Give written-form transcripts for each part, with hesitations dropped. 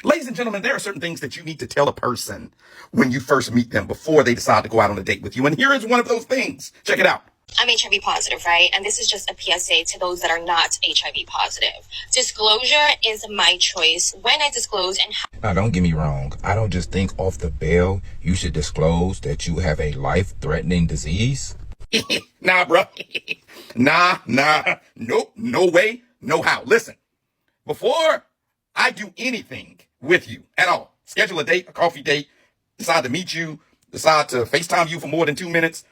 Ladies and gentlemen, there are certain things that you need to tell a person when you first meet them before they decide to go out on a date with you. And here is one of those things. Check it out. I'm HIV positive, right? And this is just a PSA to those that are not HIV positive. Disclosure is my choice. When I disclose and Now, don't get me wrong. I don't just think off the bail you should disclose that you have a life-threatening disease. Nah, bro. Nah. Nope. No way. No how. Listen, before I do anything with you at all, schedule a date, a coffee date, decide to meet you, decide to FaceTime you for more than 2 minutes,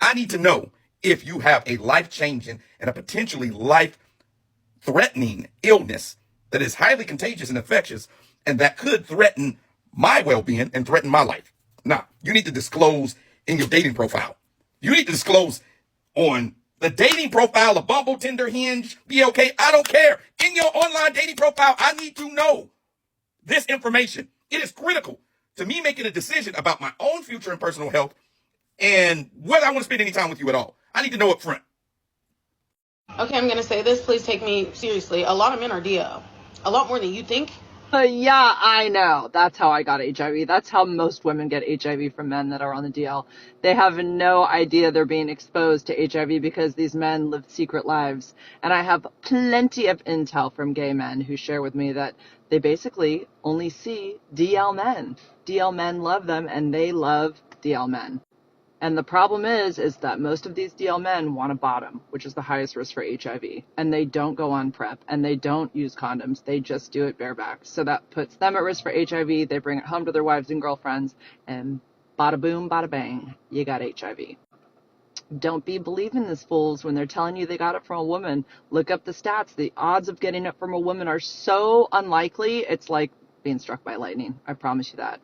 I need to know if you have a life-changing and a potentially life-threatening illness that is highly contagious and infectious and that could threaten my well-being and threaten my life. Now, you need to disclose in your dating profile. You need to disclose on the dating profile of Bumble, Tinder, Hinge, BLK. I don't care. In your online dating profile, I need to know this information. It is critical to me making a decision about my own future and personal health and whether I want to spend any time with you at all. I need to know up front. Okay, I'm going to say this. Please take me seriously. A lot of men are DL. A lot more than you think. Yeah, I know. That's how I got HIV. That's how most women get HIV from men that are on the DL. They have no idea they're being exposed to HIV because these men live secret lives. And I have plenty of intel from gay men who share with me that they basically only see DL men. DL men love them and they love DL men. And the problem is that most of these DL men want a bottom, which is the highest risk for HIV. And they don't go on PrEP and they don't use condoms. They just do it bareback. So that puts them at risk for HIV. They bring it home to their wives and girlfriends and bada boom, bada bang, you got HIV. Don't be believing these fools when they're telling you they got it from a woman. Look up the stats. The odds of getting it from a woman are so unlikely. It's like being struck by lightning. I promise you that.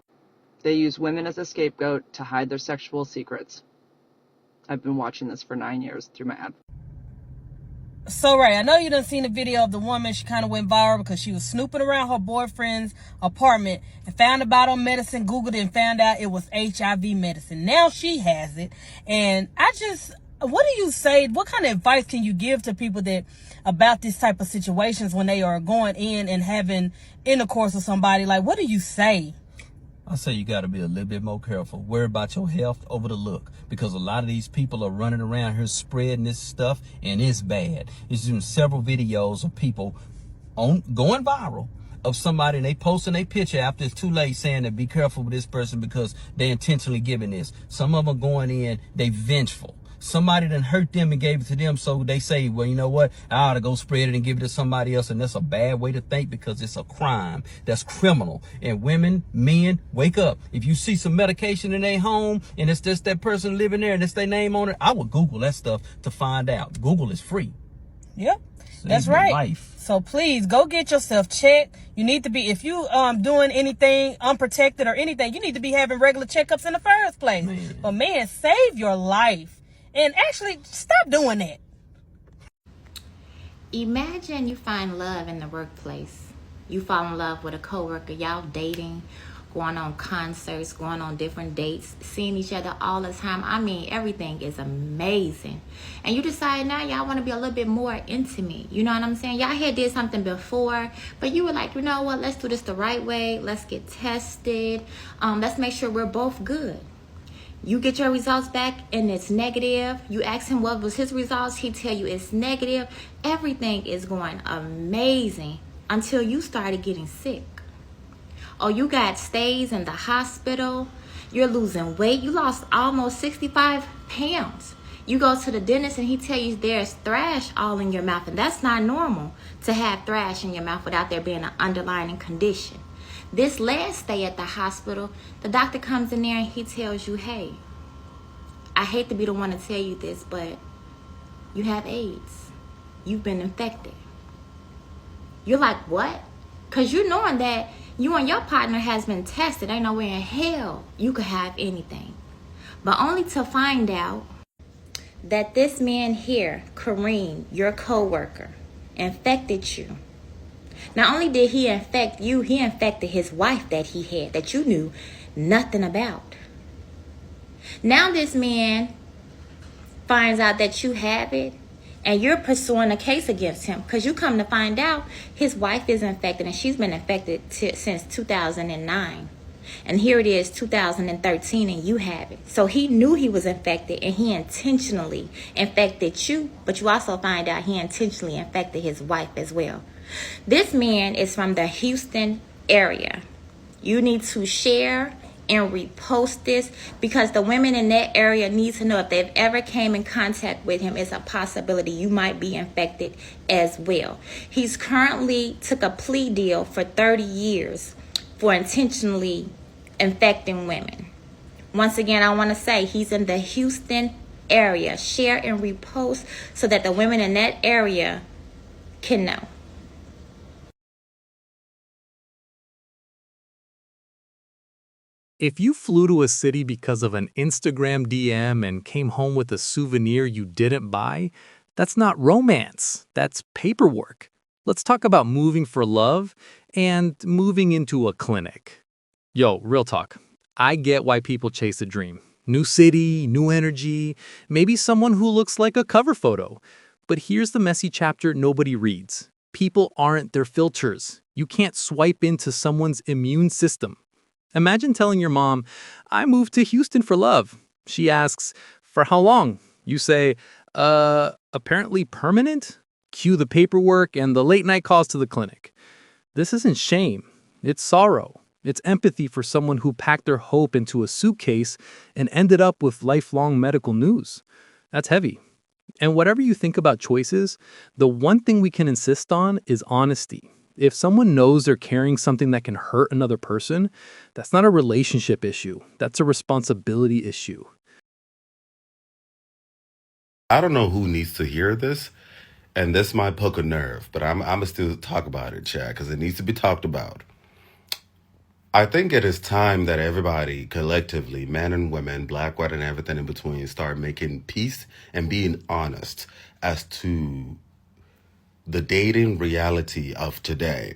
They use women as a scapegoat to hide their sexual secrets. I've been watching this for 9 years through my ad. So, Ray, I know you done seen the video of the woman. She kind of went viral because she was snooping around her boyfriend's apartment and found a bottle of medicine, Googled it, and found out it was HIV medicine. Now she has it. And what do you say? What kind of advice can you give to people that about this type of situations when they are going in and having intercourse with somebody? Like, what do you say? I say you got to be a little bit more careful. Worry about your health over the look, because a lot of these people are running around here spreading this stuff, and it's bad. There's been several videos of people going viral of somebody, and they posting a picture after it's too late saying that be careful with this person because they intentionally giving this. Some of them going in, they vengeful. Somebody done hurt them and gave it to them, so they say, well, you know what, I ought to go spread it and give it to somebody else. And that's a bad way to think, because it's a crime. That's criminal. And women, men, wake up. If you see some medication in their home and it's just that person living there and it's their name on it, I would Google that stuff to find out. Google is free. Yep, that's right. Life. So please go get yourself checked. You need to be, if you doing anything unprotected or anything, you need to be having regular checkups in the first place. But man, save your life. And actually, stop doing that. Imagine you find love in the workplace. You fall in love with a coworker. Y'all dating, going on concerts, going on different dates, seeing each other all the time. I mean, everything is amazing. And you decide now y'all want to be a little bit more intimate. You know what I'm saying? Y'all had did something before, but you were like, you know what? Let's do this the right way. Let's get tested. Let's make sure we're both good. You get your results back and it's negative. You ask him what was his results. He tell you it's negative. Everything is going amazing until you started getting sick. Oh, you got stays in the hospital. You're losing weight. You lost almost 65 pounds. You go to the dentist and he tell you there's thrash all in your mouth. And that's not normal to have thrash in your mouth without there being an underlying condition. This last stay at the hospital, the doctor comes in there and he tells you, hey, I hate to be the one to tell you this, but you have AIDS. You've been infected. You're like, what? Because you're knowing that you and your partner has been tested. Ain't no way in hell you could have anything. But only to find out that this man here, Kareem, your coworker, infected you. Not only did he infect you, he infected his wife that he had, that you knew nothing about. Now this man finds out that you have it, And you're pursuing a case against him because you come to find out his wife is infected and she's been infected since 2009. And here it is 2013 and you have it. So he knew he was infected and he intentionally infected you, but you also find out he intentionally infected his wife as well. This man is from the Houston area. You need to share and repost this because the women in that area need to know if they've ever came in contact with him, it's a possibility you might be infected as well. He's currently took a plea deal for 30 years for intentionally infecting women. Once again, I want to say he's in the Houston area. Share and repost so that the women in that area can know. If you flew to a city because of an Instagram DM and came home with a souvenir you didn't buy, that's not romance, that's paperwork. Let's talk about moving for love and moving into a clinic. Yo, real talk. I get why people chase a dream. New city, new energy, maybe someone who looks like a cover photo. But here's the messy chapter nobody reads. People aren't their filters. You can't swipe into someone's immune system. Imagine telling your mom, I moved to Houston for love. She asks, for how long? You say, apparently permanent? Cue the paperwork and the late night calls to the clinic. This isn't shame. It's sorrow. It's empathy for someone who packed their hope into a suitcase and ended up with lifelong medical news. That's heavy. And whatever you think about choices, the one thing we can insist on is honesty. If someone knows they're carrying something that can hurt another person, that's not a relationship issue. That's a responsibility issue. I don't know who needs to hear this, and this might poke a nerve, but I'm gonna still talk about it, Chad, because it needs to be talked about. I think it is time that everybody collectively, men and women, black, white, and everything in between, start making peace and being honest as to the dating reality of today.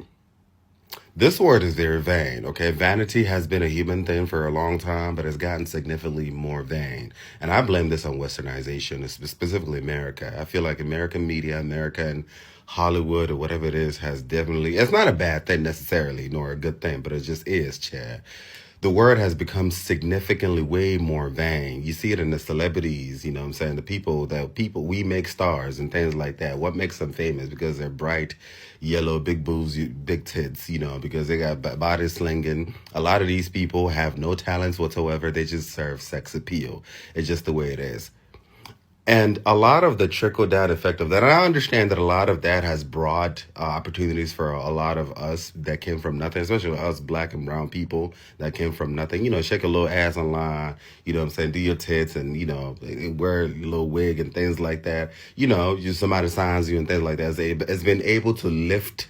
This word is very vain, okay? Vanity has been a human thing for a long time, but it's gotten significantly more vain. And I blame this on westernization, specifically America. I feel like American media, American Hollywood, or whatever it is, has definitely, it's not a bad thing necessarily, nor a good thing, but it just is, Chad. The word has become significantly way more vain. You see it in the celebrities, you know what I'm saying? The people, we make stars and things like that. What makes them famous? Because they're bright, yellow, big boobs, big tits, you know, because they got body slinging. A lot of these people have no talents whatsoever. They just serve sex appeal. It's just the way it is. And a lot of the trickle down effect of that, and I understand that a lot of that has brought opportunities for a lot of us that came from nothing, especially us black and brown people that came from nothing. You know, shake a little ass online, you know what I'm saying, do your tits and, you know, wear a little wig and things like that. You know, somebody signs you and things like that. It's been able to lift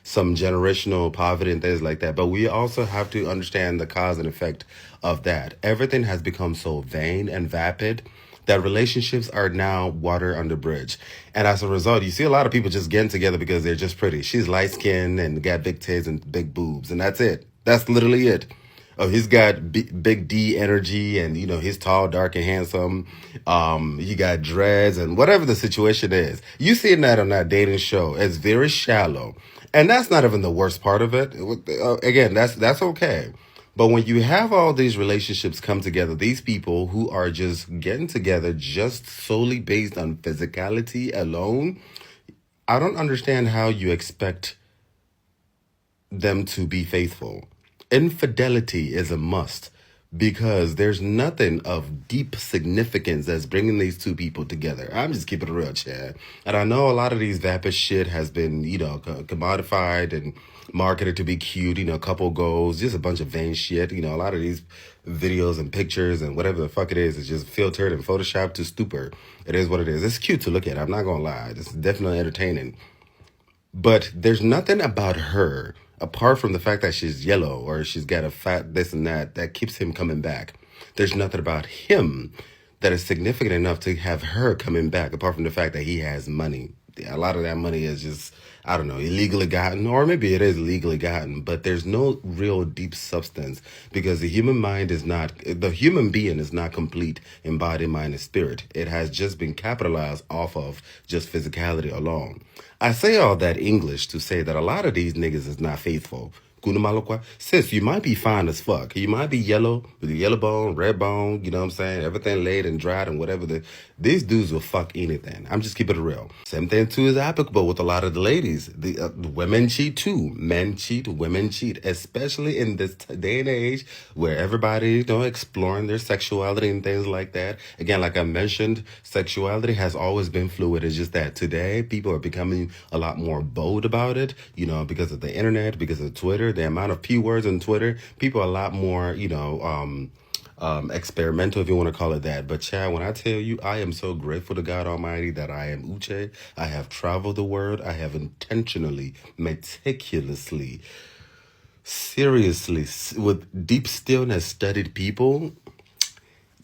some generational poverty and things like that. But we also have to understand the cause and effect of that. Everything has become so vain and vapid that relationships are now water under bridge. And as a result, you see a lot of people just getting together because they're just pretty. She's light skinned and got big tits and big boobs. And that's it. That's literally it. Oh, he's got big D energy and, you know, he's tall, dark, and handsome. He got dreads and whatever the situation is. You seeing that on that dating show. It's very shallow. And that's not even the worst part of it. Again, that's okay. But when you have all these relationships come together, these people who are just getting together just solely based on physicality alone, I don't understand how you expect them to be faithful. Infidelity is a must because there's nothing of deep significance that's bringing these two people together. I'm just keeping it real, Chad. And I know a lot of these vapid shit has been, you know, commodified and marketed to be cute, you know, couple goals, just a bunch of vain shit. You know, a lot of these videos and pictures and whatever the fuck it is just filtered and photoshopped to stupor. It is what it is. It's cute to look at. I'm not gonna lie. It's definitely entertaining. But there's nothing about her, apart from the fact that she's yellow or she's got a fat this and that keeps him coming back. There's nothing about him that is significant enough to have her coming back, apart from the fact that he has money. A lot of that money is just, I don't know, illegally gotten, or maybe it is legally gotten, but there's no real deep substance because the human being is not complete in body, mind, and spirit. It has just been capitalized off of just physicality alone. I say all that English to say that a lot of these niggas is not faithful. Kunamalokwa. Sis, you might be fine as fuck. You might be yellow, with a yellow bone, red bone, you know what I'm saying? Everything laid and dried and whatever. These dudes will fuck anything. I'm just keeping it real. Same thing too is applicable with a lot of the ladies. The women cheat too. Men cheat, women cheat. Especially in this day and age where everybody, exploring their sexuality and things like that. Again, like I mentioned, sexuality has always been fluid. It's just that today people are becoming a lot more bold about it, because of the internet, because of Twitter, the amount of P words on Twitter. People are a lot more, experimental, if you want to call it that. But Chad, when I tell you, I am so grateful to God Almighty that I am Uche. I have traveled the world. I have intentionally, meticulously, seriously, with deep stillness studied people.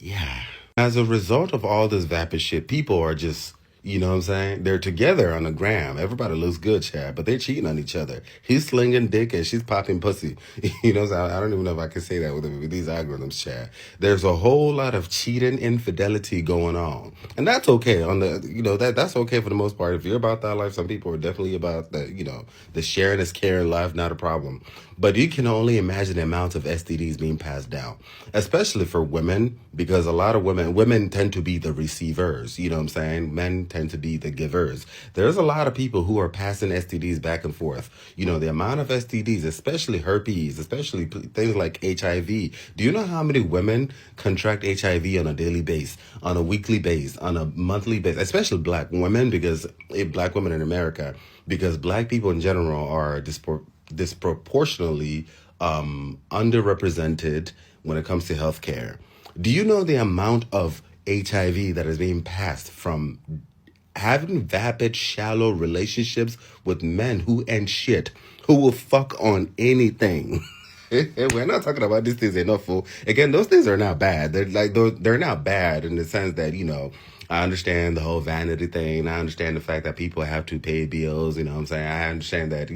Yeah. As a result of all this vapid shit, people are just, you know what I'm saying? They're together on the gram. Everybody looks good, Chad, but they're cheating on each other. He's slinging dick and she's popping pussy. You know what I'm saying? I don't even know if I can say that with these algorithms, Chad. There's a whole lot of cheating, infidelity going on. And that's okay. That's okay for the most part. If you're about that life, some people are definitely about the sharing is caring life, not a problem. But you can only imagine the amount of STDs being passed down, especially for women, because a lot of women tend to be the receivers. You know what I'm saying? Men tend to be the givers. There's a lot of people who are passing STDs back and forth. The amount of STDs, especially herpes, especially things like HIV. Do you know how many women contract HIV on a daily basis, on a weekly basis, on a monthly basis, especially black women, because black women in America, because black people in general are disproportionately underrepresented when it comes to healthcare. Do you know the amount of HIV that is being passed from having vapid, shallow relationships with men who ain't shit, who will fuck on anything? We're not talking about these things enough, fool. Again, those things are not bad. They're not bad in the sense that, I understand the whole vanity thing. I understand the fact that people have to pay bills, you know what I'm saying? I understand that,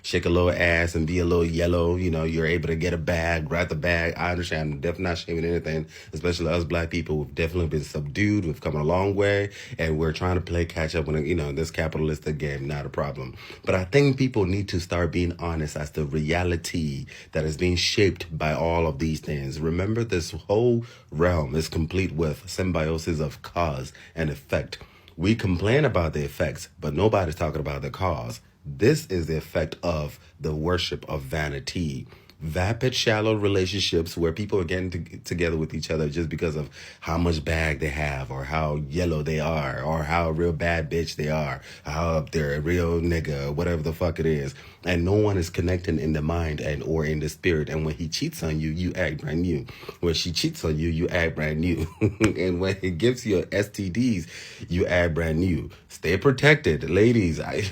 shake a little ass and be a little yellow, you're able to get a bag, grab the bag. I understand. I'm definitely not shaming anything, especially us black people. We've definitely been subdued. We've come a long way, and we're trying to play catch up when, this capitalistic game, not a problem. But I think people need to start being honest as to reality that is being shaped by all of these things. Remember, this whole realm is complete with symbiosis of cause and effect. We complain about the effects, but nobody's talking about the cause. This is the effect of the worship of vanity. Vapid, shallow relationships where people are getting together with each other just because of how much bag they have, or how yellow they are, or how real bad bitch they are, how they're a real nigga, whatever the fuck it is. And no one is connecting in the mind or in the spirit. And when he cheats on you, you act brand new. When she cheats on you, you act brand new. And when he gives you STDs, you act brand new. Stay protected. Ladies, I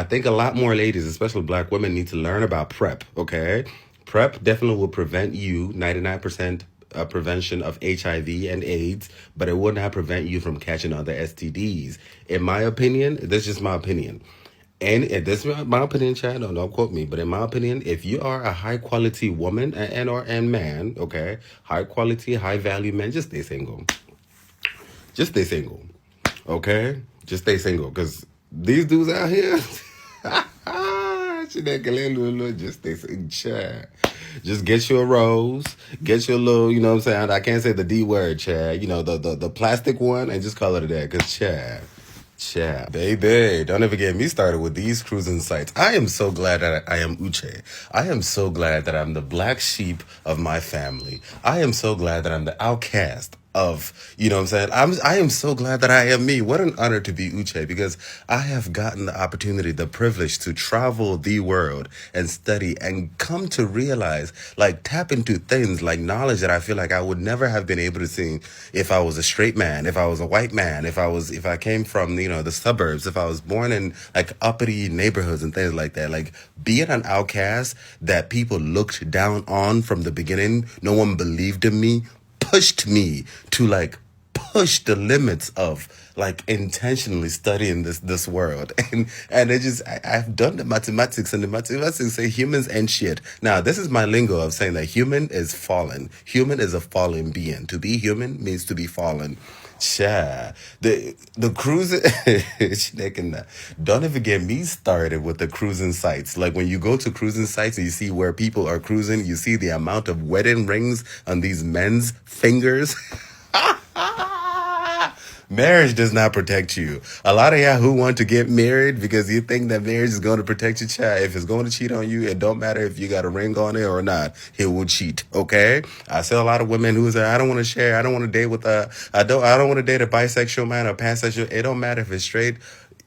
think a lot more ladies, especially black women, need to learn about PrEP, okay? PrEP definitely will prevent you 99% prevention of HIV and AIDS, but it will not prevent you from catching other STDs. In my opinion, this is just my opinion. And this is my opinion, Chad. Don't quote me, but in my opinion, if you are a high quality woman and man, okay, high quality, high value man, just stay single. Just stay single, okay? Just stay single, because these dudes out here, just stay single, Chad. Just get you a rose, get you a little, you know what I'm saying? I can't say the D word, Chad. The plastic one, and just call it a day, because Chad, baby, don't ever get me started with these cruising sites. I am so glad that I am Uche. I am so glad that I'm the black sheep of my family. I am so glad that I'm the outcast of, you know what I'm saying? I am so glad that I am me. What an honor to be Uche, because I have gotten the opportunity, the privilege to travel the world and study and come to realize, like, tap into things like knowledge that I feel like I would never have been able to see if I was a straight man, if I was a white man, if I came from, the suburbs, if I was born in like uppity neighborhoods and things like that. Like, being an outcast that people looked down on from the beginning, no one believed in me, pushed me to like push the limits of like intentionally studying this world. And it just I've done the mathematics, and the mathematics say humans ain't shit. Now this is my lingo of saying that human is fallen. Human is a fallen being. To be human means to be fallen. Cha. The cruising don't even get me started with the cruising sites. Like when you go to cruising sites and you see where people are cruising, you see the amount of wedding rings on these men's fingers. Marriage does not protect you. A lot of y'all who want to get married because you think that marriage is going to protect your child. If it's going to cheat on you, it don't matter if you got a ring on it or not. He will cheat. Okay. I see a lot of women who say, I don't want to share. I don't want to date with I don't want to date a bisexual man or pansexual. It don't matter if it's straight,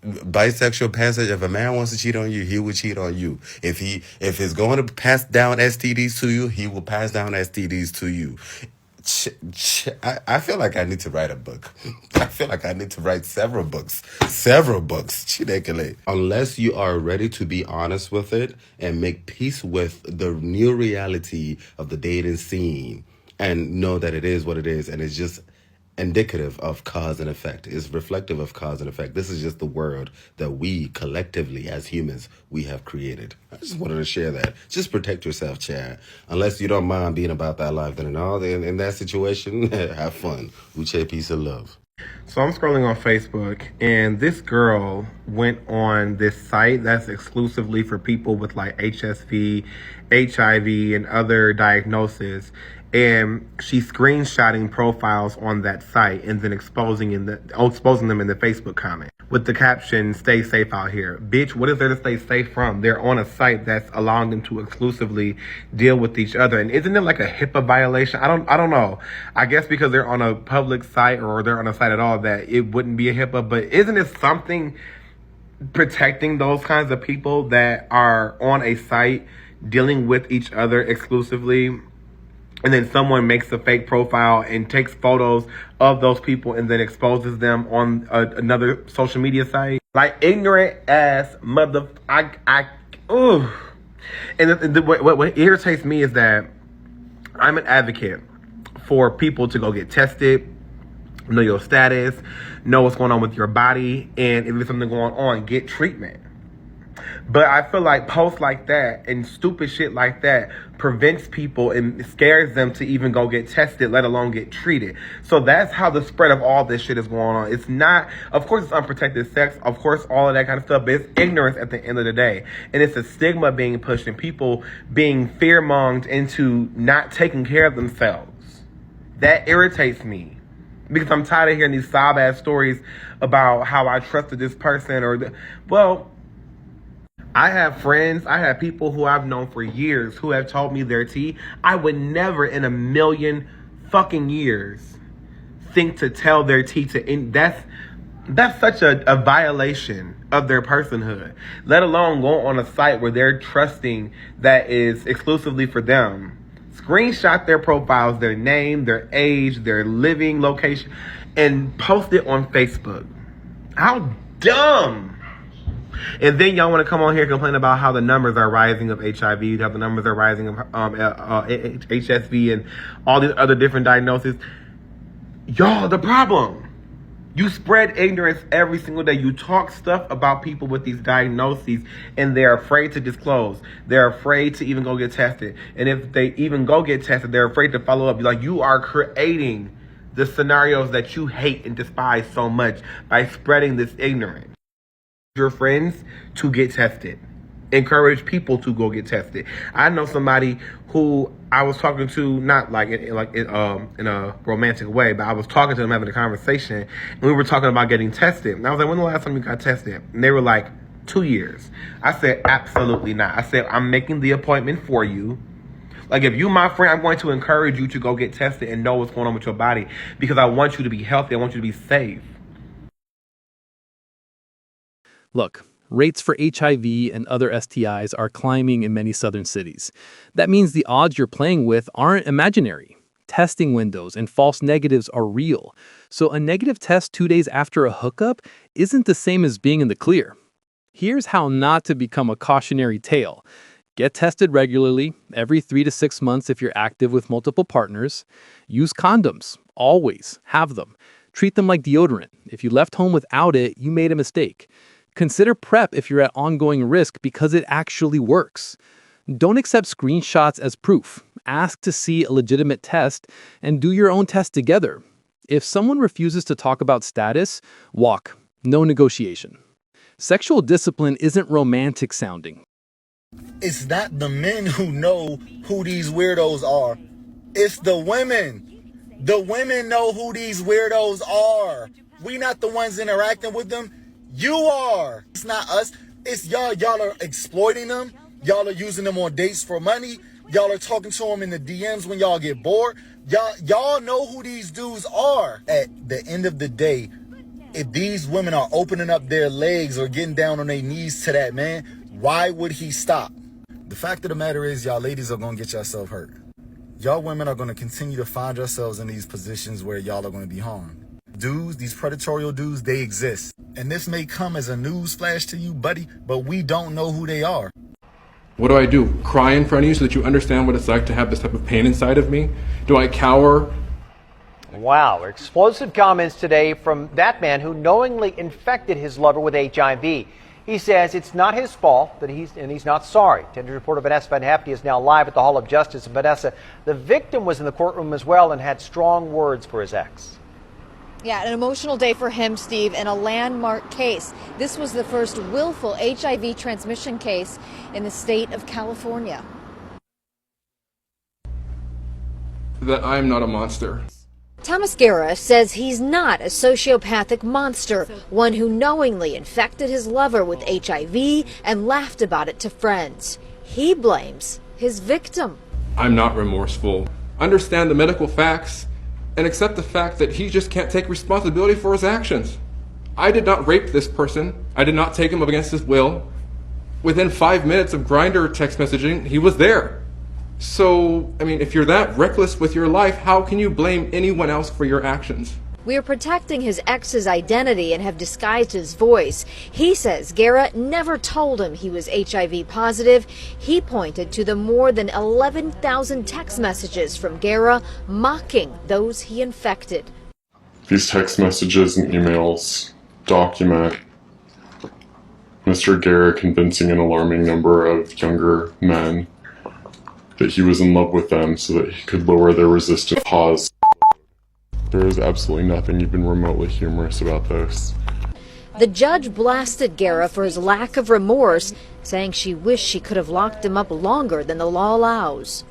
bisexual, pansexual. If a man wants to cheat on you, he will cheat on you. If it's going to pass down STDs to you, he will pass down STDs to you. I feel like I need to write a book. I feel like I need to write several books. Chinekele. Unless you are ready to be honest with it and make peace with the new reality of the dating scene and know that it is what it is and it's just indicative of cause and effect. It's reflective of cause and effect. This is just the world that we collectively as humans we have created. I just wanted to share that. Just protect yourself, Chad. Unless you don't mind being about that life, then in that situation, have fun. Uche, peace and love. So I'm scrolling on Facebook, and this girl went on this site that's exclusively for people with like HSV, HIV, and other diagnoses. And she's screenshotting profiles on that site and then exposing them in the Facebook comment with the caption, "Stay safe out here." Bitch, what is there to stay safe from? They're on a site that's allowing them to exclusively deal with each other. And isn't it like a HIPAA violation? I don't know. I guess because they're on a public site or they're on a site at all that it wouldn't be a HIPAA, but isn't it something protecting those kinds of people that are on a site dealing with each other exclusively? And then someone makes a fake profile and takes photos of those people and then exposes them on another social media site. Like ignorant ass mother. Ooh. And what irritates me is that I'm an advocate for people to go get tested, know your status, know what's going on with your body, and if there's something going on, get treatment. But I feel like posts like that and stupid shit like that prevents people and scares them to even go get tested, let alone get treated. So that's how the spread of all this shit is going on. It's not, of course it's unprotected sex, of course all of that kind of stuff, but it's ignorance at the end of the day. And it's a stigma being pushed and people being fear-monged into not taking care of themselves. That irritates me. Because I'm tired of hearing these sob-ass stories about how I trusted this person I have friends, I have people who I've known for years who have told me their tea. I would never in a million fucking years think to tell their tea that's such a violation of their personhood. Let alone go on a site where they're trusting that is exclusively for them. Screenshot their profiles, their name, their age, their living location, and post it on Facebook. How dumb! And then y'all want to come on here and complain about how the numbers are rising of HIV, how the numbers are rising of HSV and all these other different diagnoses. Y'all, the problem. You spread ignorance every single day. You talk stuff about people with these diagnoses and they're afraid to disclose. They're afraid to even go get tested. And if they even go get tested, they're afraid to follow up. Like, you are creating the scenarios that you hate and despise so much by spreading this ignorance. Your friends to get tested. Encourage people to go get tested. I know somebody who I was talking to, not like in a romantic way, but I was talking to them, having a conversation, and we were talking about getting tested. And I was like, when the last time you got tested? And they were like, 2 years. I said, absolutely not. I said, I'm making the appointment for you. Like, if you my friend, I'm going to encourage you to go get tested and know what's going on with your body because I want you to be healthy. I want you to be safe. Look, rates for HIV and other STIs are climbing in many southern cities. That means the odds you're playing with aren't imaginary. Testing windows and false negatives are real. So a negative test 2 days after a hookup isn't the same as being in the clear. Here's how not to become a cautionary tale. Get tested regularly, every 3 to 6 months if you're active with multiple partners. Use condoms. Always have them. Treat them like deodorant. If you left home without it, you made a mistake. Consider PrEP if you're at ongoing risk because it actually works. Don't accept screenshots as proof. Ask to see a legitimate test and do your own test together. If someone refuses to talk about status, walk. No negotiation. Sexual discipline isn't romantic sounding. It's not the men who know who these weirdos are. It's the women. The women know who these weirdos are. We not the ones interacting with them. You are. It's not us. It's y'all. Y'all are exploiting them. Y'all are using them on dates for money. Y'all are talking to them in the DMs when y'all get bored. Y'all know who these dudes are. At the end of the day, if these women are opening up their legs or getting down on their knees to that man, why would he stop? The fact of the matter is, y'all ladies are going to get yourself hurt. Y'all women are going to continue to find yourselves in these positions where y'all are going to be harmed. Dudes, these predatorial dudes, they exist. And this may come as a news flash to you, buddy, but we don't know who they are. What do I do? Cry in front of you so that you understand what it's like to have this type of pain inside of me? Do I cower? Wow, explosive comments today from that man who knowingly infected his lover with HIV. He says it's not his fault, that he's not sorry. 10 News reporter Vanessa Van Hefty is now live at the Hall of Justice. And Vanessa, the victim was in the courtroom as well and had strong words for his ex. Yeah, an emotional day for him, Steve, in a landmark case. This was the first willful HIV transmission case in the state of California. That I'm not a monster. Thomas Guerra says he's not a sociopathic monster, one who knowingly infected his lover with HIV and laughed about it to friends. He blames his victim. I'm not remorseful. Understand the medical facts and accept the fact that he just can't take responsibility for his actions. I did not rape this person. I did not take him against his will. Within 5 minutes of Grindr text messaging, he was there. So, I mean, if you're that reckless with your life, how can you blame anyone else for your actions? We are protecting his ex's identity and have disguised his voice. He says Guerra never told him he was HIV positive. He pointed to the more than 11,000 text messages from Guerra mocking those he infected. These text messages and emails document Mr. Guerra convincing an alarming number of younger men that he was in love with them so that he could lower their resistance. Pause. There is absolutely nothing even remotely humorous about this. The judge blasted Guerra for his lack of remorse, saying she wished she could have locked him up longer than the law allows.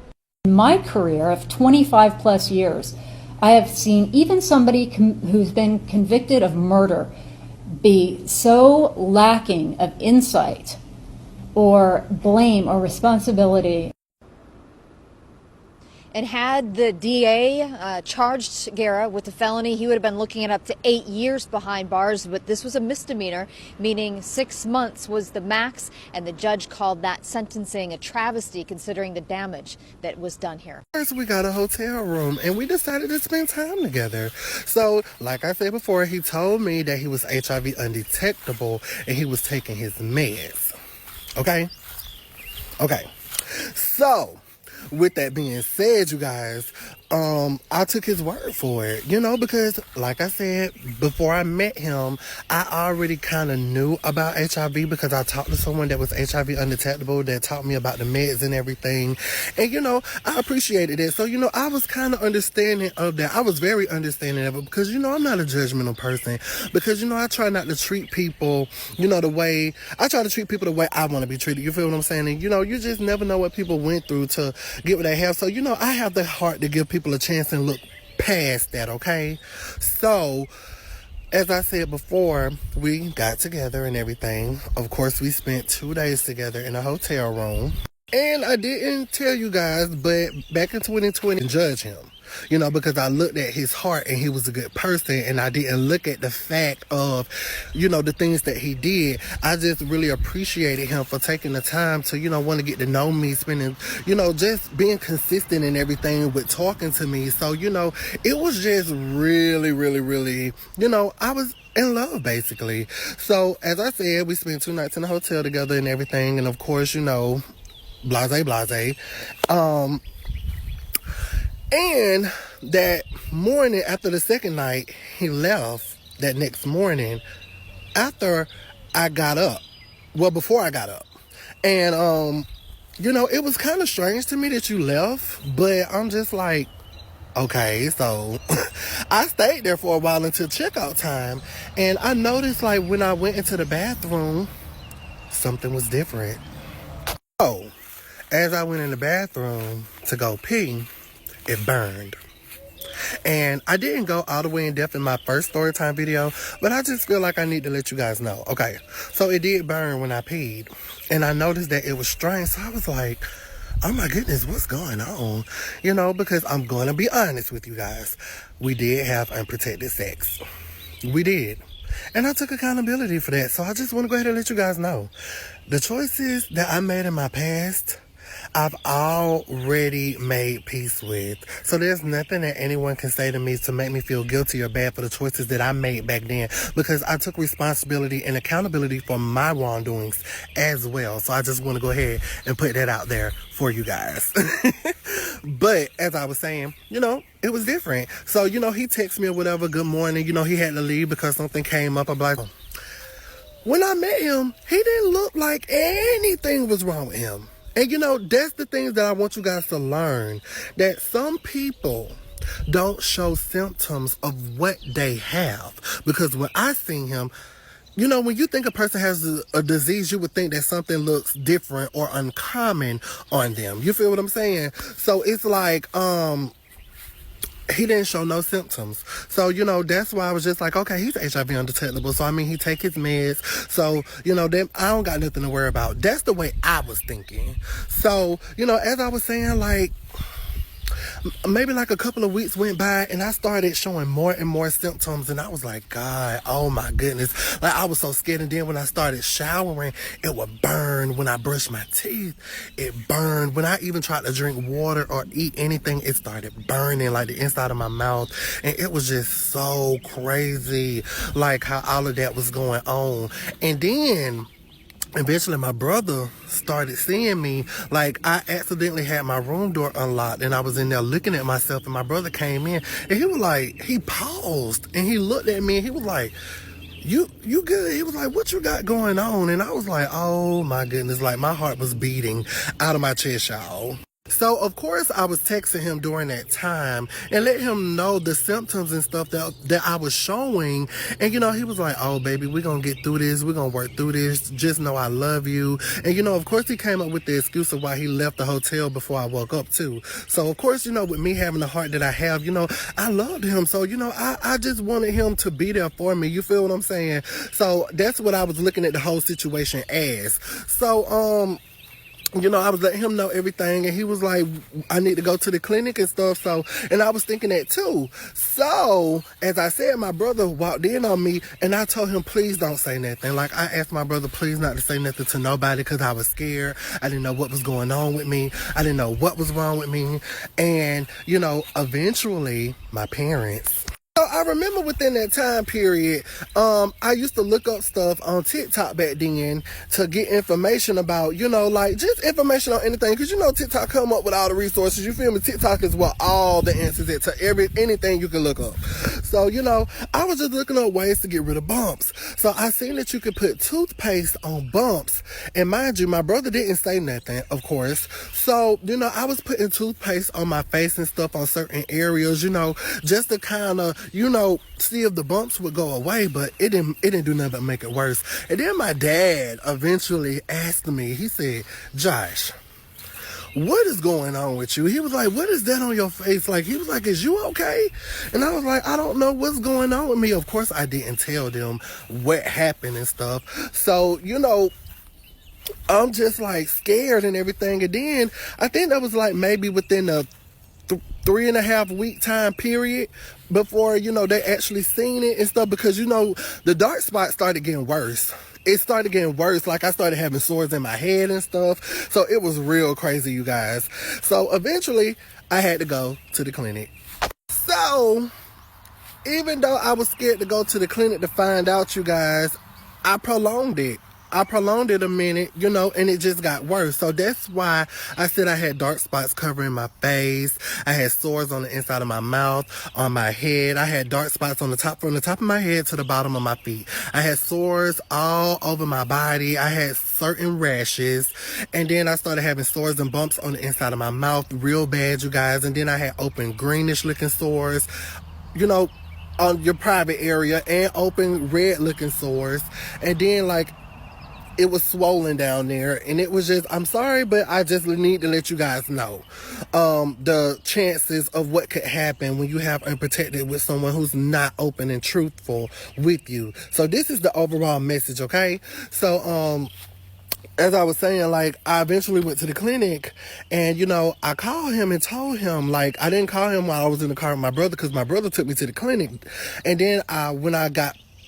In my career of 25 plus years, I have seen even somebody who's been convicted of murder be so lacking of insight or blame or responsibility. And had the DA charged Guerra with the felony, he would have been looking at up to 8 years behind bars. But this was a misdemeanor, meaning 6 months was the max. And the judge called that sentencing a travesty, considering the damage that was done here. First, we got a hotel room and we decided to spend time together. So, like I said before, he told me that he was HIV undetectable and he was taking his meds. Okay? Okay. So, with that being said, you guys, I took his word for it, because like I said, before I met him, I already kind of knew about HIV because I talked to someone that was HIV undetectable that taught me about the meds and everything. And, I appreciated it. So, I was kind of understanding of that. I was very understanding of it because, I'm not a judgmental person because, I try not to treat people, the way I want to be treated. You feel what I'm saying? And, you just never know what people went through to get what they have. So, I have the heart to give people a chance and look past that, okay? So, as I said before, we got together and everything. Of course, we spent 2 days together in a hotel room. And I didn't tell you guys, but back in 2020, judge him. Because I looked at his heart and he was a good person and I didn't look at the fact of, the things that he did. I just really appreciated him for taking the time to, want to get to know me, spending, just being consistent and everything with talking to me. So, it was just really, really, really, I was in love basically. So, as I said, we spent 2 nights in the hotel together and everything. And of course, blase. And that morning after the second night, he left that next morning after I got up. Well, before I got up. And, it was kind of strange to me that you left, but I'm just like, okay, so I stayed there for a while until checkout time. And I noticed, like, when I went into the bathroom, something was different. Oh, as I went in the bathroom to go pee, it burned. And I didn't go all the way in depth in my first story time video, but I just feel like I need to let you guys know. Okay, so it did burn when I peed, and I noticed that it was strange, so I was like, oh my goodness, what's going on? Because I'm going to be honest with you guys. We did have unprotected sex. We did. And I took accountability for that, so I just want to go ahead and let you guys know. The choices that I made in my past, I've already made peace with. So there's nothing that anyone can say to me to make me feel guilty or bad for the choices that I made back then, because I took responsibility and accountability for my wrongdoings as well. So I just want to go ahead and put that out there for you guys. But as I was saying, it was different. So, he texted me or whatever, good morning. He had to leave because something came up. I'm like, when I met him, he didn't look like anything was wrong with him. And that's the things that I want you guys to learn. That some people don't show symptoms of what they have. Because when I seen him, when you think a person has a disease, you would think that something looks different or uncommon on them. You feel what I'm saying? So it's like, he didn't show no symptoms. So, that's why I was just like, okay, he's HIV undetectable. So, he take his meds. So, I don't got nothing to worry about. That's the way I was thinking. So, as I was saying, like, maybe like a couple of weeks went by and I started showing more and more symptoms, and I was like, God, oh my goodness. Like, I was so scared. And then when I started showering, it would burn. When I brushed my teeth, it burned. When I even tried to drink water or eat anything, it started burning, like the inside of my mouth. And it was just so crazy, like how all of that was going on. And then eventually my brother started seeing me. Like, I accidentally had my room door unlocked and I was in there looking at myself, and my brother came in and he was like, he paused and he looked at me and he was like, you good? He was like, what you got going on? And I was like, oh my goodness, like my heart was beating out of my chest, y'all. So, of course, I was texting him during that time and let him know the symptoms and stuff that I was showing. And, he was like, oh, baby, we're going to get through this. We're going to work through this. Just know I love you. And, of course, he came up with the excuse of why he left the hotel before I woke up, too. So, of course, with me having the heart that I have, I loved him. So, I just wanted him to be there for me. You feel what I'm saying? So, that's what I was looking at the whole situation as. So, I was letting him know everything, and he was like, I need to go to the clinic and stuff. So, and I was thinking that too. So, as I said, my brother walked in on me, and I told him, please don't say nothing. Like, I asked my brother, please not to say nothing to nobody, because I was scared. I didn't know what was going on with me. I didn't know what was wrong with me. And, eventually, my parents... So I remember within that time period, I used to look up stuff on TikTok back then to get information about, like just information on anything. Because, TikTok come up with all the resources. You feel me? TikTok is what all the answers is to anything you can look up. So, I was just looking up ways to get rid of bumps. So I seen that you could put toothpaste on bumps. And mind you, my brother didn't say nothing, of course. So, I was putting toothpaste on my face and stuff on certain areas, just to kind of, see if the bumps would go away, but it didn't do nothing but make it worse. And then my dad eventually asked me, he said, Josh, what is going on with you? He was like, what is that on your face? Like, he was like, is you okay? And I was like, I don't know what's going on with me. Of course, I didn't tell them what happened and stuff. So, I'm just like scared and everything. And then I think that was like maybe within a 3.5 week time period before, they actually seen it and stuff, because, the dark spot started getting worse. It started getting worse. Like, I started having sores in my head and stuff. So it was real crazy, you guys. So eventually I had to go to the clinic. So even though I was scared to go to the clinic to find out, you guys, I prolonged it. I prolonged it a minute, you know, and it just got worse. So that's why I said I had dark spots covering my face. I had sores on the inside of my mouth, on my head. I had dark spots on the top, from the top of my head to the bottom of my feet. I had sores all over my body. I had certain rashes. And then I started having sores and bumps on the inside of my mouth, real bad, you guys. And then I had open greenish looking sores, you know, on your private area, and open red looking sores. And then like, it was swollen down there, and it was just, I'm sorry, but I just need to let you guys know the chances of what could happen when you have unprotected with someone who's not open and truthful with you. So this is the overall message, okay? So as I was saying, like, I eventually went to the clinic, and, you know, I called him and told him, like, I didn't call him while I was in the car with my brother, because my brother took me to the clinic. And then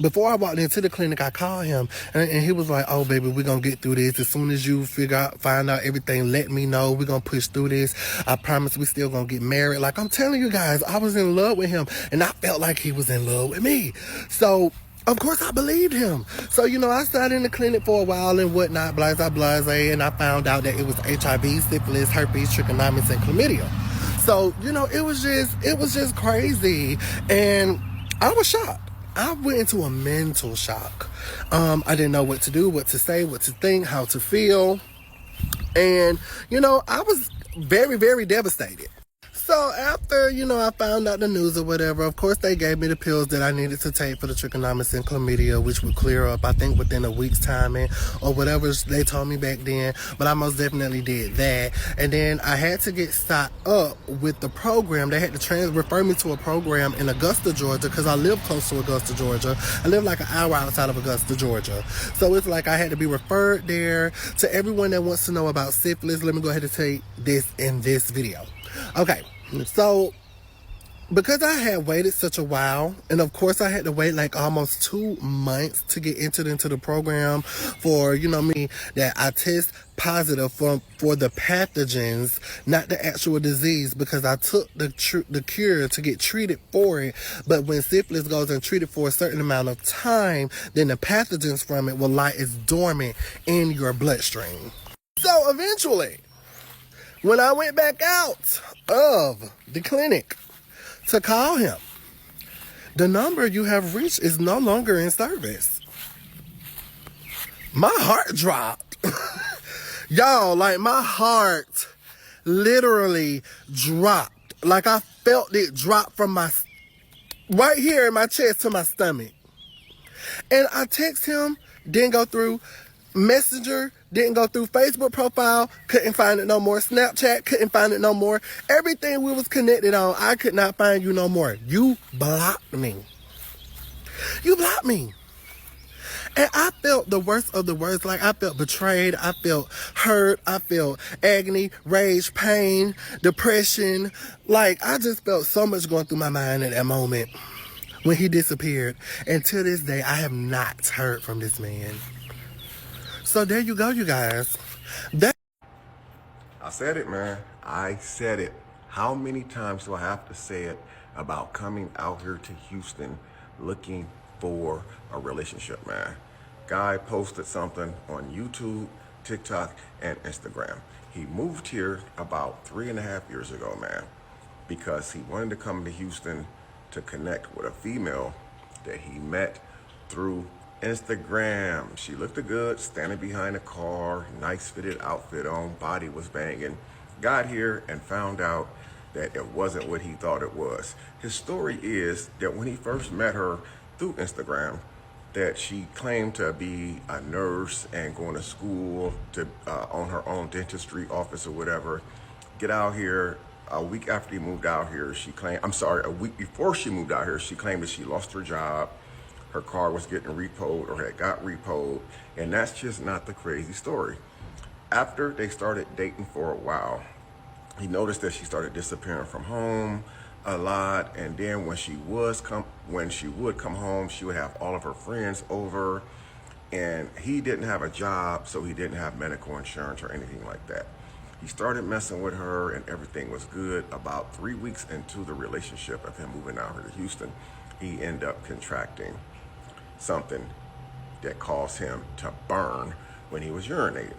before I walked into the clinic, I called him, and he was like, oh, baby, we're going to get through this. As soon as you find out everything, let me know. We're going to push through this. I promise we still going to get married. Like, I'm telling you guys, I was in love with him, and I felt like he was in love with me. So, of course, I believed him. So, you know, I sat in the clinic for a while and whatnot, blase, and I found out that it was HIV, syphilis, herpes, trichomonas, and chlamydia. So, you know, it was just crazy. And I was shocked. I went into a mental shock. I didn't know what to do, what to say, what to think, how to feel. And, you know, I was very, very devastated. So after, you know, I found out the news or whatever, of course they gave me the pills that I needed to take for the trichomonas and chlamydia, which would clear up, I think, within a week's time, or whatever they told me back then. But I most definitely did that. And then I had to get stocked up with the program. They had to refer me to a program in Augusta, Georgia, because I live close to Augusta, Georgia. I live like an hour outside of Augusta, Georgia. So it's like I had to be referred there. To everyone that wants to know about syphilis, let me go ahead and tell you this in this video. Okay, so because I had waited such a while, and of course I had to wait like almost 2 months to get entered into the program for, you know me, that I test positive for the pathogens, not the actual disease, because I took the cure to get treated for it. But when syphilis goes untreated for a certain amount of time, then the pathogens from it will lie as dormant in your bloodstream. So eventually, when I went back out of the clinic to call him, the number you have reached is no longer in service. My heart dropped. Y'all, like, my heart literally dropped. Like, I felt it drop from right here in my chest to my stomach. And I text him, didn't go through. Messenger didn't go through. Facebook profile, couldn't find it no more. Snapchat, couldn't find it no more. Everything we was connected on, I could not find you no more. You blocked me. You blocked me. And I felt the worst of the worst. Like, I felt betrayed. I felt hurt. I felt agony, rage, pain, depression. Like, I just felt so much going through my mind at that moment when he disappeared. And to this day, I have not heard from this man. So there you go, you guys. I said it, man. I said it. How many times do I have to say it about coming out here to Houston looking for a relationship, man? Guy posted something on YouTube, TikTok, and Instagram. He moved here about 3.5 years ago, man, because he wanted to come to Houston to connect with a female that he met through Instagram. She looked good, standing behind a car, nice fitted outfit on, body was banging. Got here and found out that it wasn't what he thought it was. His story is that when he first met her through Instagram, that she claimed to be a nurse and going to school to own her own dentistry office or whatever. Get out here. A week after he moved out here, a week before she moved out here, she claimed that she lost her job. Her car was getting repoed or had got repoed. And that's just not the crazy story. After they started dating for a while, he noticed that she started disappearing from home a lot. And then when she would come home, she would have all of her friends over. And he didn't have a job, so he didn't have medical insurance or anything like that. He started messing with her and everything was good. About 3 weeks into the relationship of him moving out here to Houston, he ended up contracting something that caused him to burn when he was urinating.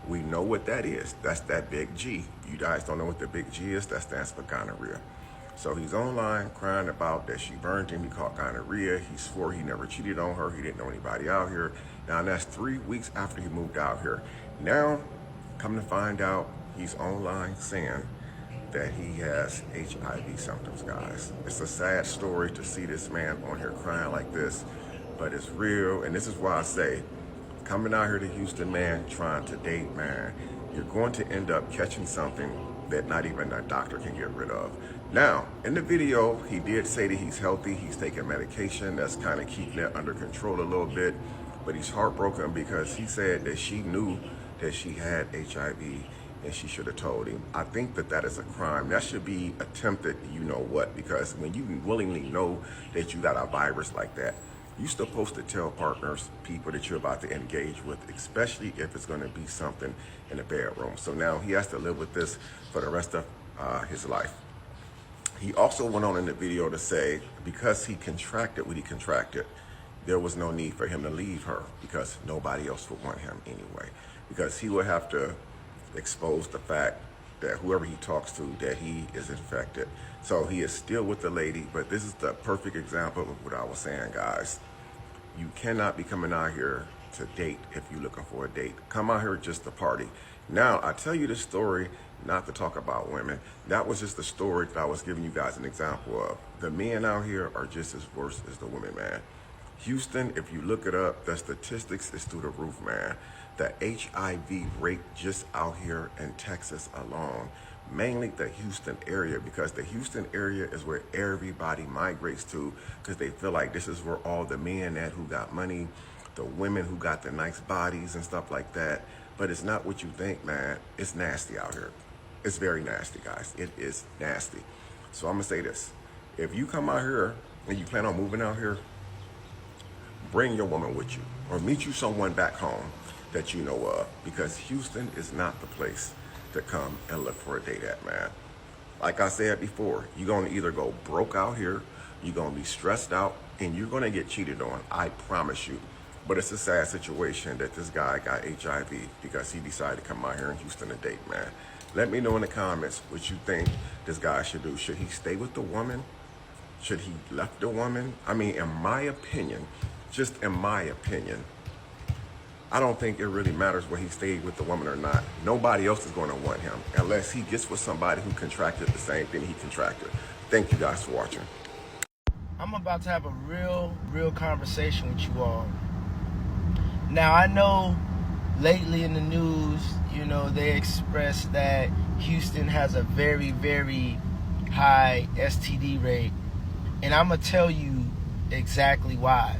We know what that is. That's that big G. You guys don't know what the big G is? That stands for gonorrhea. So he's online crying about that she burned him. He caught gonorrhea. He swore he never cheated on her. He didn't know anybody out here. Now that's 3 weeks after he moved out here. Now, come to find out, he's online saying that he has HIV symptoms, guys. It's a sad story to see this man on here crying like this, but it's real. And this is why I say, coming out here to Houston, man, trying to date, man, you're going to end up catching something that not even a doctor can get rid of. Now, in the video, he did say that he's healthy, he's taking medication, that's kind of keeping it under control a little bit, but he's heartbroken because he said that she knew that she had HIV and she should have told him. I think that that is a crime. That should be attempted, you know what, because when you willingly know that you got a virus like that, you're supposed to tell partners, people that you're about to engage with, especially if it's going to be something in the bedroom. So now he has to live with this for the rest of his life. He also went on in the video to say because he contracted what he contracted, there was no need for him to leave her because nobody else would want him anyway. Because he would have to expose the fact that whoever he talks to, that he is infected. So he is still with the lady, but this is the perfect example of what I was saying, guys. You cannot be coming out here to date if you're looking for a date. Come out here just to party. Now, I tell you this story not to talk about women. That was just the story that I was giving you guys an example of. The men out here are just as worse as the women, man. Houston, if you look it up, the statistics is through the roof, man. The HIV rate just out here in Texas alone, mainly the Houston area, because the Houston area is where everybody migrates to because they feel like this is where all the men at who got money, the women who got the nice bodies and stuff like that. But it's not what you think, man. It's nasty out here. It's very nasty, guys. It is nasty. So I'm gonna say this. If you come out here and you plan on moving out here, bring your woman with you or meet you someone back home that you know of, because Houston is not the place to come and look for a date at, man. Like I said before, you're gonna either go broke out here, you're gonna be stressed out, and you're gonna get cheated on, I promise you. But it's a sad situation that this guy got HIV because he decided to come out here in Houston to date, man. Let me know in the comments what you think this guy should do. Should he stay with the woman? Should he left the woman? I mean, in my opinion, just in my opinion, I don't think it really matters whether he stayed with the woman or not. Nobody else is going to want him unless he gets with somebody who contracted the same thing he contracted. Thank you guys for watching. I'm about to have a real conversation with you all. Now, I know lately in the news, you know, they expressed that Houston has a very, very high STD rate. And I'm going to tell you exactly why.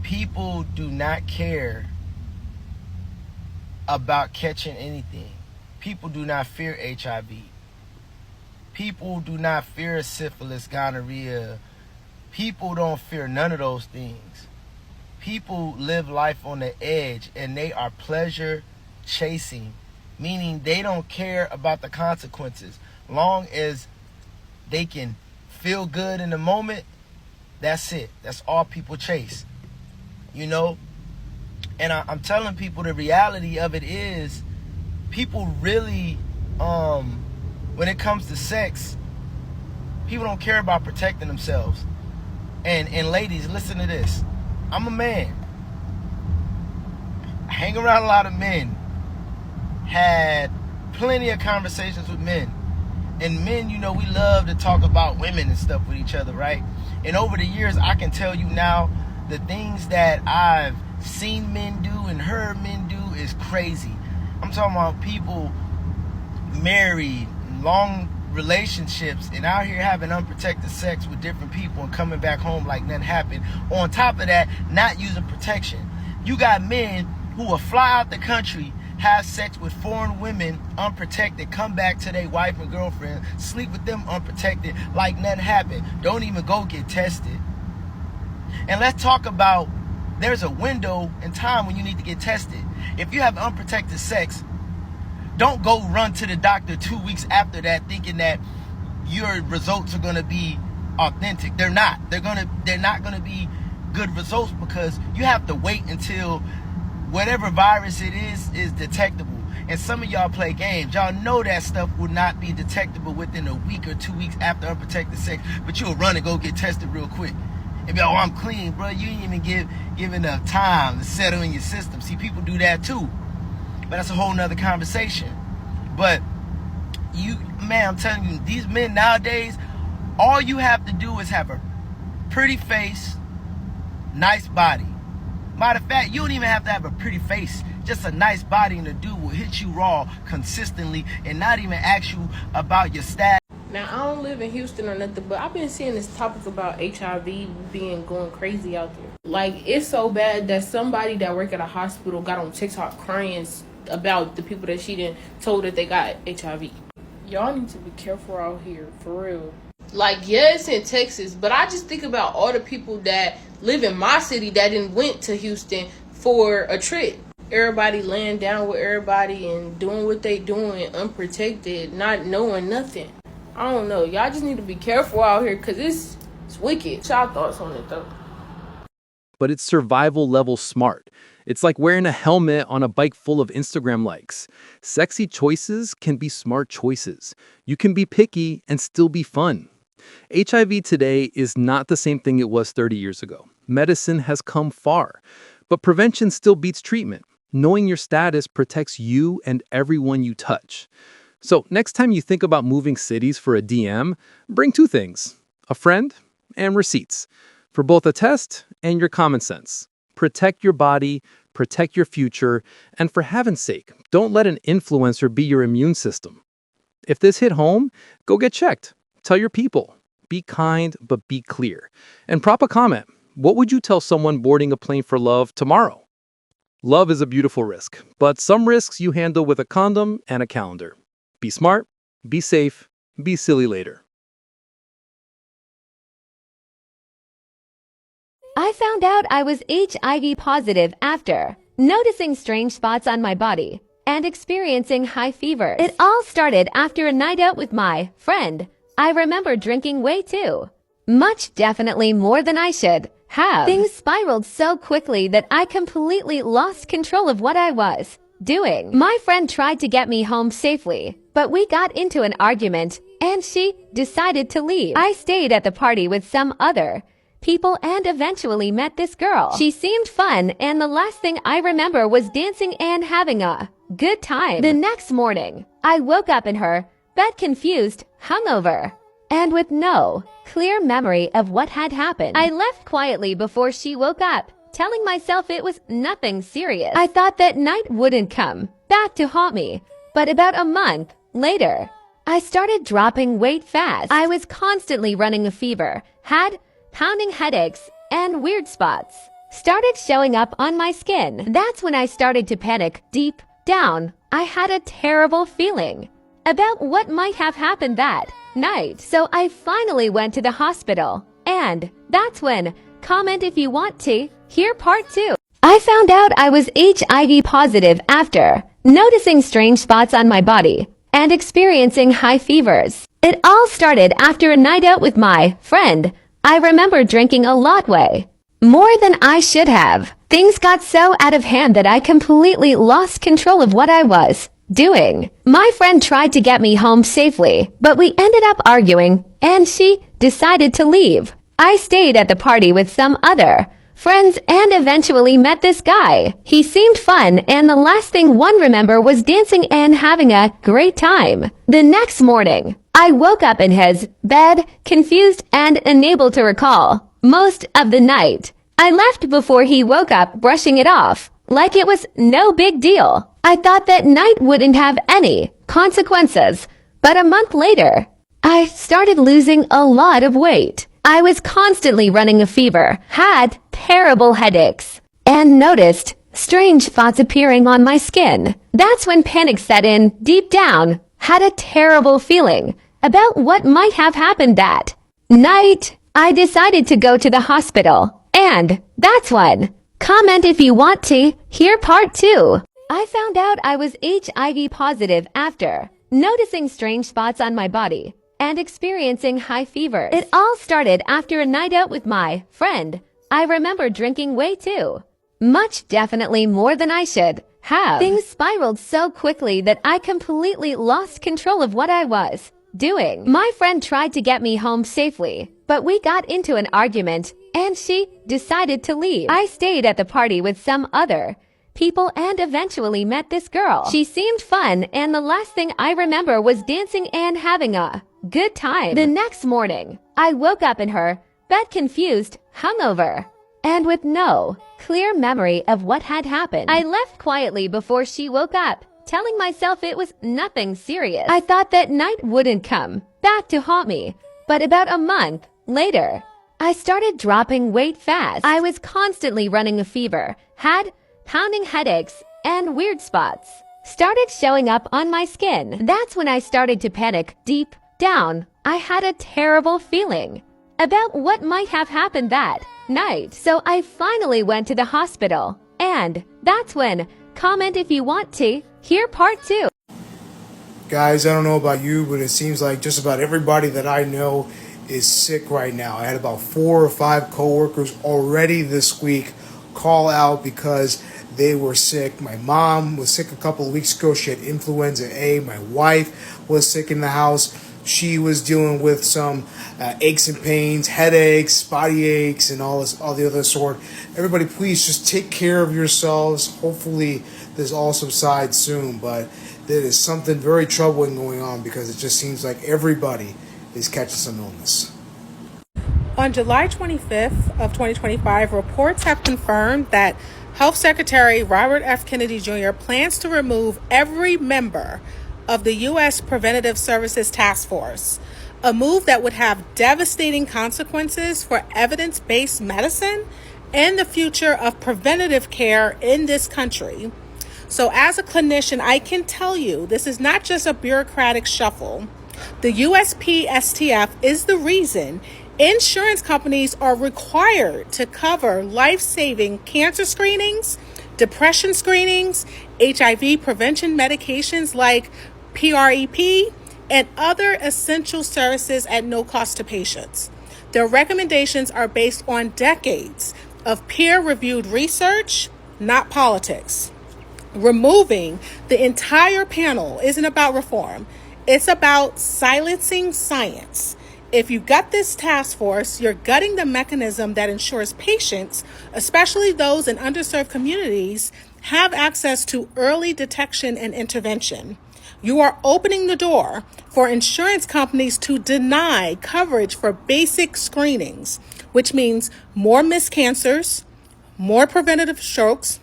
People do not care about catching anything. People do not fear HIV. People do not fear syphilis, gonorrhea. People don't fear none of those things. People live life on the edge and they are pleasure chasing, meaning they don't care about the consequences. Long as they can feel good in the moment, that's it. That's all people chase. You know, and I'm telling people the reality of it is people really, when it comes to sex, people don't care about protecting themselves. And ladies, listen to this. I'm a man. I hang around a lot of men. Had plenty of conversations with men. And men, you know, we love to talk about women and stuff with each other, right? And over the years, I can tell you now, the things that I've seen men do and heard men do is crazy. I'm talking about people married, long relationships, and out here having unprotected sex with different people and coming back home like nothing happened. On top of that, not using protection. You got men who will fly out the country, have sex with foreign women unprotected, come back to their wife and girlfriend, sleep with them unprotected like nothing happened. Don't even go get tested. And let's talk about, there's a window in time when you need to get tested. If you have unprotected sex, don't go run to the doctor 2 weeks after that thinking that your results are going to be authentic. They're not. They're not going to be good results because you have to wait until whatever virus it is detectable. And some of y'all play games. Y'all know that stuff will not be detectable within a week or 2 weeks after unprotected sex, but you'll run and go get tested real quick. And be like, oh, I'm clean, bro. You ain't even give enough time to settle in your system. See, people do that too. But that's a whole nother conversation. But man, I'm telling you, these men nowadays, all you have to do is have a pretty face, nice body. Matter of fact, you don't even have to have a pretty face. Just a nice body, and the dude will hit you raw consistently and not even ask you about your status. Now, I don't live in Houston or nothing, but I've been seeing this topic about HIV going crazy out there. Like, it's so bad that somebody that work at a hospital got on TikTok crying about the people that she done told that they got HIV. Y'all need to be careful out here, for real. Like, yeah, it's in Texas, but I just think about all the people that live in my city that didn't went to Houston for a trip. Everybody laying down with everybody and doing what they doing unprotected, not knowing nothing. I don't know. Y'all just need to be careful out here because it's wicked. What's y'all thoughts on it, though? But it's survival level smart. It's like wearing a helmet on a bike full of Instagram likes. Sexy choices can be smart choices. You can be picky and still be fun. HIV today is not the same thing it was 30 years ago. Medicine has come far, but prevention still beats treatment. Knowing your status protects you and everyone you touch. So next time you think about moving cities for a DM, bring two things: a friend and receipts, for both a test and your common sense. Protect your body, protect your future, and for heaven's sake, don't let an influencer be your immune system. If this hit home, go get checked. Tell your people. Be kind, but be clear. And drop a comment. What would you tell someone boarding a plane for love tomorrow? Love is a beautiful risk, but some risks you handle with a condom and a calendar. Be smart, be safe, be silly later. I found out I was HIV positive after noticing strange spots on my body and experiencing high fevers. It all started after a night out with my friend. I remember drinking way too much, definitely more than I should have. Things spiraled so quickly that I completely lost control of what I was doing. My friend tried to get me home safely, but we got into an argument and she decided to leave. I stayed at the party with some other people and eventually met this girl. She seemed fun, and the last thing I remember was dancing and having a good time. The next morning, I woke up in her bed confused, hungover, and with no clear memory of what had happened. I left quietly before she woke up, telling myself it was nothing serious. I thought that night wouldn't come back to haunt me, but about a month later, I started dropping weight fast. I was constantly running a fever, had pounding headaches, and weird spots started showing up on my skin. That's when I started to panic. Deep down, I had a terrible feeling about what might have happened that night. So I finally went to the hospital, and that's when, comment if you want to hear part 2. I found out I was HIV positive after noticing strange spots on my body and experiencing high fevers. It all started after a night out with my friend. I remember drinking a lot way more than I should have. Things got so out of hand that I completely lost control of what I was doing. My friend tried to get me home safely, but we ended up arguing and she decided to leave. I stayed at the party with some other friends and eventually met this guy. He seemed fun, and the last thing one remember was dancing and having a great time. The next morning, I woke up in his bed, confused and unable to recall most of the night. I left before he woke up, brushing it off like it was no big deal. I thought that night wouldn't have any consequences, but a month later, I started losing a lot of weight. I was constantly running a fever, had terrible headaches, and noticed strange spots appearing on my skin. That's when panic set in. Deep down, had a terrible feeling about what might have happened that night. I decided to go to the hospital, and that's when, comment if you want to hear part 2. I found out I was HIV positive after noticing strange spots on my body and experiencing high fevers. It all started after a night out with my friend. I remember drinking way too. Much, definitely more than I should have. Things spiraled so quickly that I completely lost control of what I was doing. My friend tried to get me home safely, but we got into an argument and she decided to leave. I stayed at the party with some other people and eventually met this girl. She seemed fun, and the last thing I remember was dancing and having a good time. The next morning, I woke up in her bed confused, hungover, and with no clear memory of what had happened. I left quietly before she woke up, telling myself it was nothing serious. I thought that night wouldn't come back to haunt me, but about a month later, I started dropping weight fast. I was constantly running a fever, had pounding headaches, and weird spots started showing up on my skin. That's when I started to panic. Deep down, I had a terrible feeling about what might have happened that night. So I finally went to the hospital, and that's when, comment if you want to hear part 2. Guys, I don't know about you, but it seems like just about everybody that I know is sick right now. I had about 4 or 5 coworkers already this week call out because they were sick. My mom was sick a couple of weeks ago. She had influenza A. My wife was sick in the house. She was dealing with some aches and pains, headaches, body aches, and all the other sort. Everybody, please just take care of yourselves. Hopefully this all subsides soon, but there is something very troubling going on because it just seems like everybody is catching some illness. On July 25th of 2025, reports have confirmed that Health Secretary Robert F. Kennedy Jr. plans to remove every member of the U.S. Preventative Services Task Force, a move that would have devastating consequences for evidence-based medicine and the future of preventative care in this country. So as a clinician, I can tell you this is not just a bureaucratic shuffle. The USPSTF is the reason insurance companies are required to cover life-saving cancer screenings, depression screenings, HIV prevention medications like PrEP, and other essential services at no cost to patients. Their recommendations are based on decades of peer-reviewed research, not politics. Removing the entire panel isn't about reform. It's about silencing science. If you gut this task force, you're gutting the mechanism that ensures patients, especially those in underserved communities, have access to early detection and intervention. You are opening the door for insurance companies to deny coverage for basic screenings, which means more missed cancers, more preventative strokes,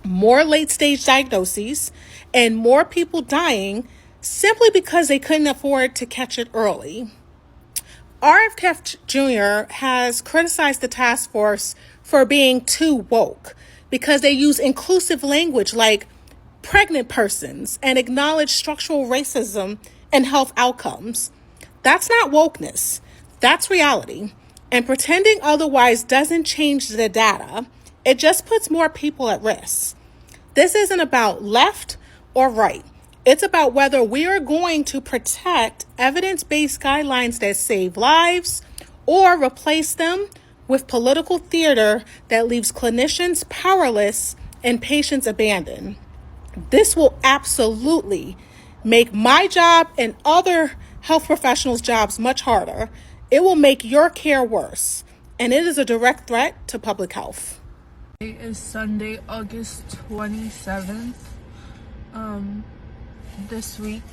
more late-stage diagnoses, and more people dying simply because they couldn't afford to catch it early. RFK Jr. has criticized the task force for being too woke because they use inclusive language like pregnant persons and acknowledge structural racism and health outcomes. That's not wokeness. That's reality. And pretending otherwise doesn't change the data. It just puts more people at risk. This isn't about left or right. It's about whether we are going to protect evidence-based guidelines that save lives or replace them with political theater that leaves clinicians powerless and patients abandoned. This will absolutely make my job and other health professionals' jobs much harder. It will make your care worse, and it is a direct threat to public health. It is Sunday, August 27th. This week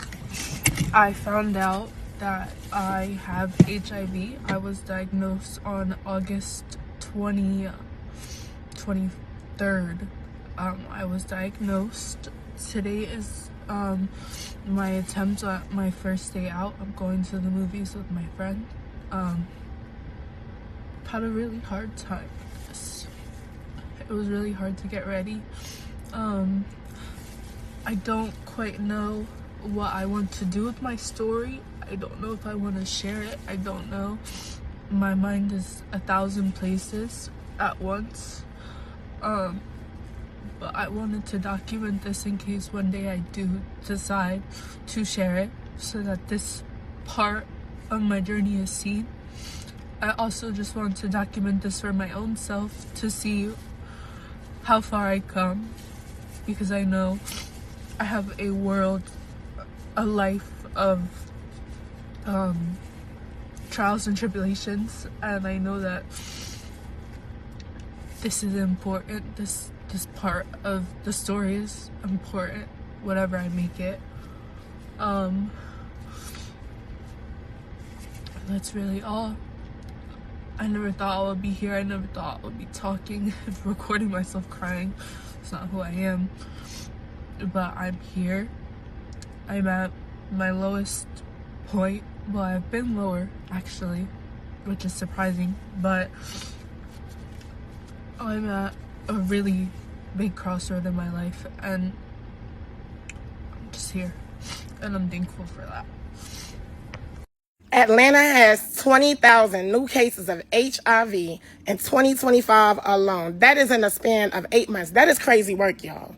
I found out that I have HIV. I was diagnosed on August 23rd. I was diagnosed. Today is my attempt at my first day out. I'm going to the movies with my friend. Had a really hard time with this. It was really hard to get ready. I don't quite know what I want to do with my story. I don't know if I want to share it. I don't know. My mind is 1,000 places at once. But I wanted to document this in case one day I do decide to share it so that this part of my journey is seen. I also just want to document this for my own self to see how far I come, because I know I have a life of trials and tribulations, and I know that this is important. This part of the story is important, whatever I make it. That's really all. I never thought I would be here. I never thought I would be talking, recording myself crying. It's not who I am. But I'm here. I'm at my lowest point. Well, I've been lower, actually, which is surprising. But I'm at a really big crossroad in my life. And I'm just here. And I'm thankful for that. Atlanta has 20,000 new cases of HIV in 2025 alone. That is in a span of 8 months. That is crazy work, y'all.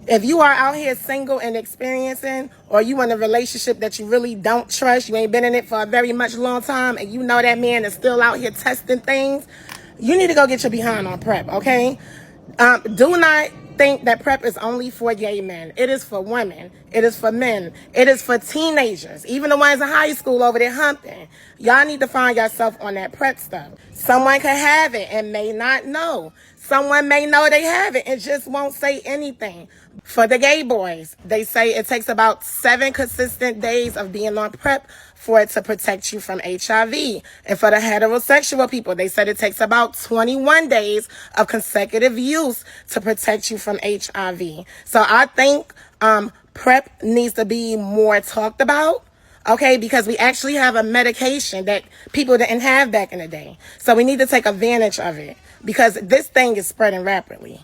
If you are out here single and experiencing, or you in a relationship that you really don't trust, you ain't been in it for a very much long time, and you know that man is still out here testing things, you need to go get your behind on PrEP, okay? Do not think that PrEP is only for gay men. It is for women. It is for men. It is for teenagers, even the ones in high school over there humping. Y'all need to find yourself on that PrEP stuff. Someone could have it and may not know. Someone may know they have it and just won't say anything. For the gay boys, they say it takes about 7 consistent days of being on PrEP for it to protect you from HIV. And for the heterosexual people, they said it takes about 21 days of consecutive use to protect you from HIV. So I think PrEP needs to be more talked about. Okay, because we actually have a medication that people didn't have back in the day. So we need to take advantage of it because this thing is spreading rapidly.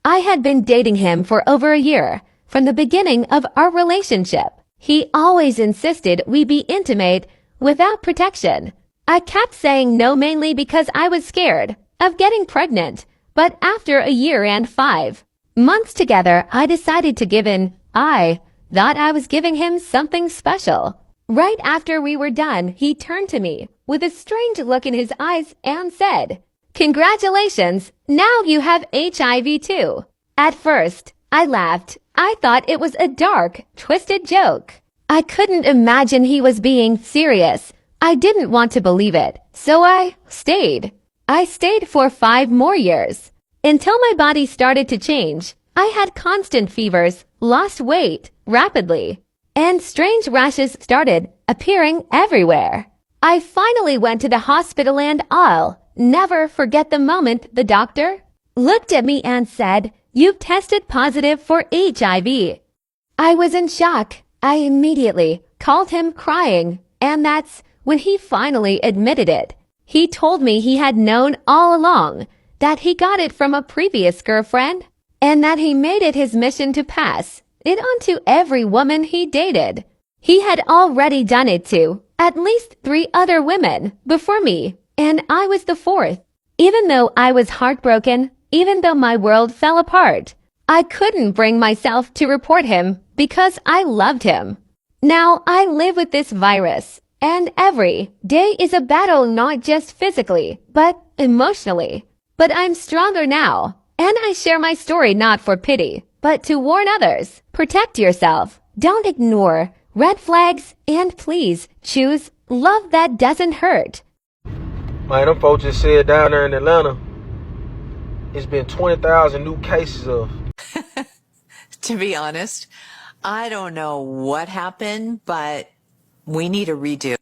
I had been dating him for over a year, from the beginning of our relationship. He always insisted we be intimate without protection. I kept saying no mainly because I was scared of getting pregnant, but after a year and 5 months together, I decided to give in. I thought I was giving him something special. Right after we were done, he turned to me with a strange look in his eyes and said, "Congratulations, now you have HIV too." At first, I laughed. I thought it was a dark, twisted joke. I couldn't imagine he was being serious. I didn't want to believe it, so I stayed. I stayed for 5 more years, until my body started to change. I had constant fevers, lost weight rapidly, and strange rashes started appearing everywhere. I finally went to the hospital and I'll never forget the moment the doctor looked at me and said, "You've tested positive for HIV." I was in shock. I immediately called him crying, and that's when he finally admitted it. He told me he had known all along that he got it from a previous girlfriend and that he made it his mission to pass it on to every woman he dated. He had already done it to at least 3 other women before me, and I was the 4th. Even though I was heartbroken, even though my world fell apart, I couldn't bring myself to report him because I loved him. Now I live with this virus, and every day is a battle not just physically, but emotionally. But I'm stronger now, and I share my story not for pity, but to warn others. Protect yourself. Don't ignore red flags, and please choose love that doesn't hurt. Man, them folks just said down there in Atlanta, it's been 20,000 new cases of. To be honest, I don't know what happened, but we need a redo.